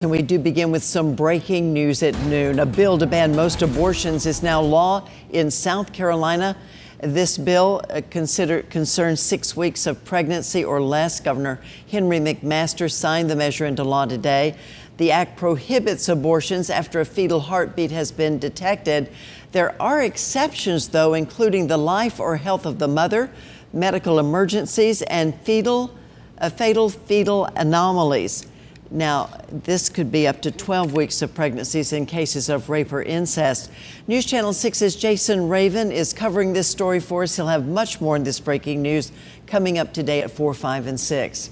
And we do begin with some breaking news at noon. A bill to ban most abortions is now law in South Carolina. This bill concerns 6 weeks of pregnancy or less. Governor Henry McMaster signed the measure into law today. The act prohibits abortions after a fetal heartbeat has been detected. There are exceptions, though, including the life or health of the mother, medical emergencies, and fatal fetal anomalies. Now, this could be up to 12 weeks of pregnancies in cases of rape or incest. News Channel 6's Jason Raven is covering this story for us. He'll have much more in this breaking news coming up today at 4, 5, and 6.